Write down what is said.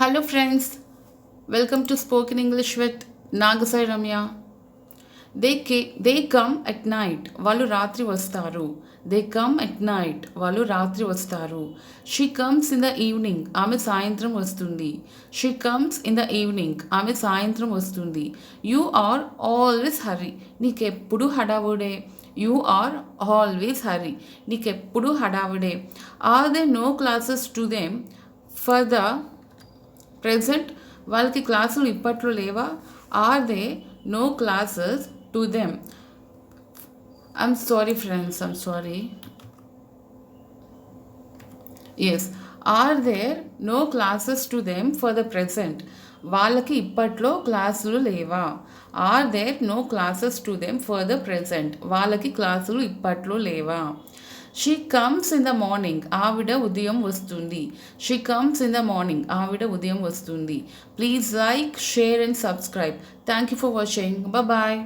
Hello friends, welcome to Spoken English with Nagasai Ramya. They come at night. వాళ్ళు రాత్రి వస్తారు. They come at night. వాళ్ళు రాత్రి వస్తారు. She comes in the evening. ఆమె సాయంత్రం వస్తుంది. She comes in the evening. ఆమె సాయంత్రం వస్తుంది. You are always hurry. నీకెప్పుడు హడావుడే. You are always hurry. నీకెప్పుడు హడావుడే. Are there no classes to them for the present? వాళ్ళకి క్లాసులు ఇప్పట్లో లేవా? Are they no classes to them? I'm sorry friends, I'm sorry. Yes, are there no classes to them for the present? వాళ్ళకి ఇప్పట్లో క్లాసులు లేవా? Are there no classes to them for the present? వాళ్ళకి క్లాసులు ఇప్పట్లో లేవా? She comes in the morning. ఆవిడ ఉదయం వస్తుంది. She comes in the morning. ఆవిడ ఉదయం వస్తుంది. Please like, share and subscribe. Thank you for watching. Bye.